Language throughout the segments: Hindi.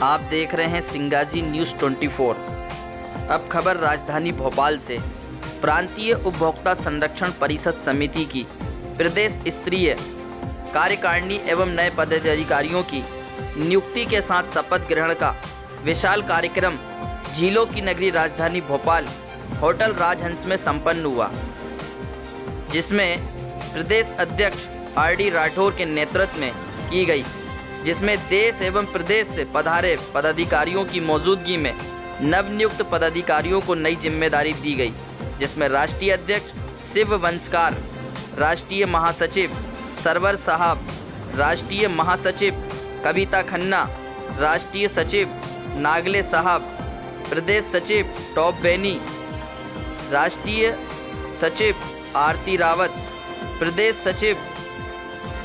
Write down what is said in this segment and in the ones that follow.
आप देख रहे हैं सिंगाजी न्यूज़ 24। अब खबर राजधानी भोपाल से। प्रांतीय उपभोक्ता संरक्षण परिषद समिति की प्रदेश स्तरीय कार्यकारिणी एवं नए पदाधिकारियों की नियुक्ति के साथ शपथ ग्रहण का विशाल कार्यक्रम झीलों की नगरी राजधानी भोपाल होटल राजहंस में संपन्न हुआ, जिसमें प्रदेश अध्यक्ष आर.डी. राठौर के नेतृत्व में की गई, जिसमें देश एवं प्रदेश से पधारे पदाधिकारियों की मौजूदगी में नवनियुक्त पदाधिकारियों को नई जिम्मेदारी दी गई, जिसमें राष्ट्रीय अध्यक्ष शिव वंशकार, राष्ट्रीय महासचिव सरवर साहब, राष्ट्रीय महासचिव कविता खन्ना, राष्ट्रीय सचिव नागले साहब, प्रदेश सचिव टॉप बेनी, राष्ट्रीय सचिव आरती रावत, प्रदेश सचिव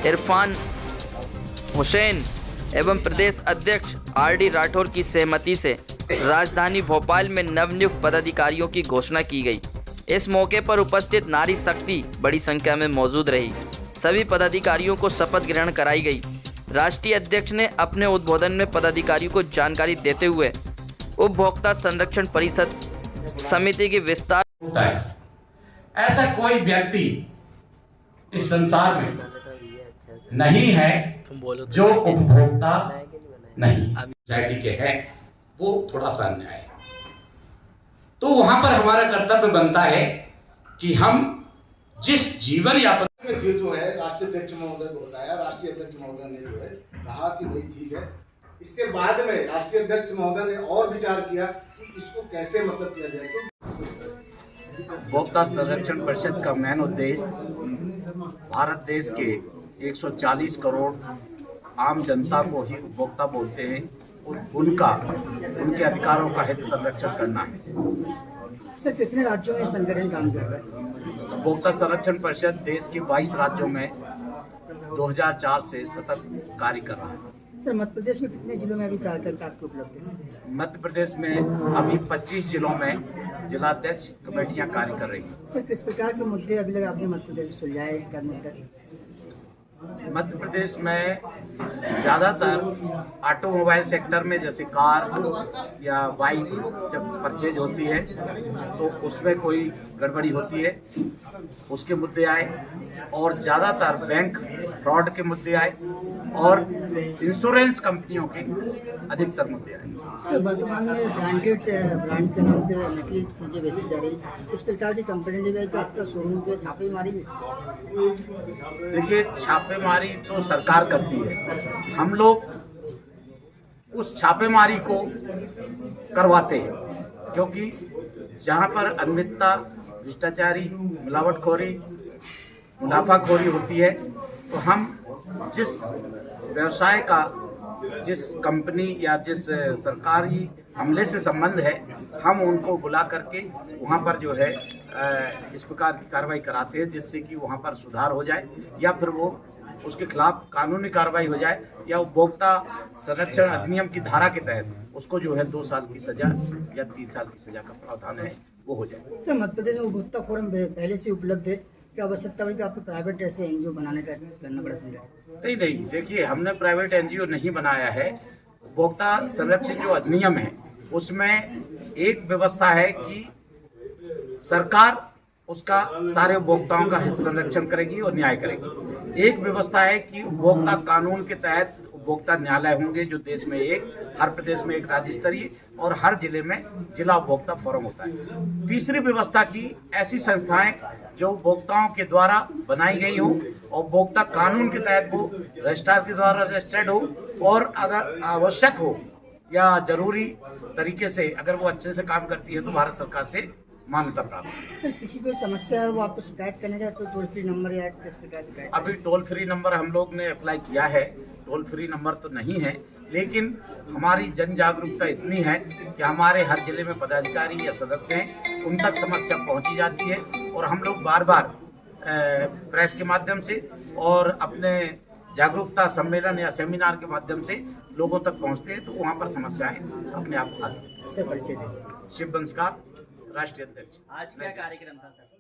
इरफान हुसैन एवं प्रदेश अध्यक्ष आर.डी. राठौर की सहमति से राजधानी भोपाल में नवनियुक्त पदाधिकारियों की घोषणा की गई। इस मौके पर उपस्थित नारी शक्ति बड़ी संख्या में मौजूद रही। सभी पदाधिकारियों को शपथ ग्रहण कराई गई। राष्ट्रीय अध्यक्ष ने अपने उद्बोधन में पदाधिकारियों को जानकारी देते हुए उपभोक्ता संरक्षण परिषद समिति की विस्तार होता है। ऐसा कोई व्यक्ति इस संसार में नहीं है जो उपभोक्ता नहीं सोसाइटी के है, वो थोड़ा सा अन्याय है। तो वहां पर हमारा कर्तव्य बनता है कि हम जिस जीवन यापन में फिर जो है राष्ट्रीय अध्यक्ष महोदय को बताया, राष्ट्रीय अध्यक्ष महोदय ने जो है कहा कि भाई ठीक है। इसके बाद में राष्ट्रीय अध्यक्ष महोदय ने और विचार किया कि इसको कैसे मतलब किया जाए। उपभोक्ता संरक्षण परिषद का मेन उद्देश्य भारत देश के 140 करोड़ आम जनता को ही उपभोक्ता बोलते हैं, उनके अधिकारों का हित संरक्षण करना है। सर, कितने राज्यों में संगठन काम कर रहा है? उपभोक्ता संरक्षण परिषद देश के 22 राज्यों में 2004 से सतत कार्य कर रहा है। सर, मध्य प्रदेश में कितने जिलों में अभी कार्यकर्ता आपको उपलब्ध है? मध्य प्रदेश में अभी 25 जिलों में जिलाध्यक्ष कमेटियां कार्य कर रही हैं। सर, किस प्रकार के मुद्दे अभी तक आपने मध्य प्रदेश सुलझाए? क्या मुद्दा? मध्य प्रदेश में ज़्यादातर ऑटोमोबाइल सेक्टर में, जैसे कार या बाइक जब परचेज होती है तो उसमें कोई गड़बड़ी होती है, उसके मुद्दे आए, और ज़्यादातर बैंक फ्रॉड के मुद्दे आए और इंश्योरेंस कंपनियों के अधिकतर मुद्दे आए। सर, वर्तमान में ब्रांड के नाम पे नकली चीज़ें बेची जा रही, इस प्रकार की कंपनी ने भी आपका शोरूम पे छापे मारेंगे? देखिए, छापेमारी तो सरकार करती है, हम लोग उस छापेमारी को करवाते हैं, क्योंकि जहाँ पर अनियमितता, भ्रष्टाचारी, मिलावटखोरी, मुनाफाखोरी होती है, तो हम जिस व्यवसाय का, जिस कंपनी या जिस सरकारी हमले से संबंध है, हम उनको बुला करके वहाँ पर जो है इस प्रकार की कार्रवाई कराते हैं, जिससे कि वहाँ पर सुधार हो जाए या फिर वो उसके खिलाफ कानूनी कार्रवाई हो जाए, या उपभोक्ता संरक्षण अधिनियम की धारा के तहत उसको जो है 2 साल की सजा या 3 साल की सजा का प्रावधान है, वो हो जाए। सर, मध्य प्रदेश में उपभोक्ता फोरम पहले से उपलब्ध है, क्या आवश्यकता हुई कि आपको प्राइवेट ऐसे एनजीओ बनाने का करना पड़ा? नहीं, देखिए, हमने प्राइवेट एनजीओ नहीं बनाया है। उपभोक्ता संरक्षण जो अधिनियम है उसमें एक व्यवस्था है कि सरकार उसका सारे उपभोक्ताओं का हित संरक्षण करेगी और न्याय करेगी। एक व्यवस्था है कि उपभोक्ता कानून के तहत उपभोक्ता न्यायालय होंगे, जो देश में हर प्रदेश में एक राज्य स्तरीय और हर जिले में जिला उपभोक्ता फोरम होता है। तीसरी व्यवस्था की ऐसी संस्थाएं जो उपभोक्ताओं के द्वारा बनाई गई हो और उपभोक्ता कानून के तहत वो रजिस्ट्रार के द्वारा रजिस्टर्ड हो, और अगर आवश्यक हो या जरूरी तरीके से अगर वो अच्छे से काम करती है तो भारत सरकार से मान्यता प्राप्त है। सर, किसी को समस्या है वो आपको शिकायत करने जाए तो टोल फ्री नंबर या किस प्रकार शिकायत? अभी टोल फ्री नंबर हम लोग ने अप्लाई किया है, टोल फ्री नंबर तो नहीं है, लेकिन हमारी जन जागरूकता इतनी है कि हमारे हर जिले में पदाधिकारी या सदस्य हैं, उन तक समस्या पहुंची जाती है, और हम लोग बार बार प्रेस के माध्यम से और अपने जागरूकता सम्मेलन या सेमिनार के माध्यम से लोगों तक पहुंचते हैं, तो वहां पर समस्याएं अपने आप आती हैं। सर, परिचय दीजिए। शिव वंशकार, राष्ट्रीय अध्यक्ष। आज क्या कार्यक्रम था सर?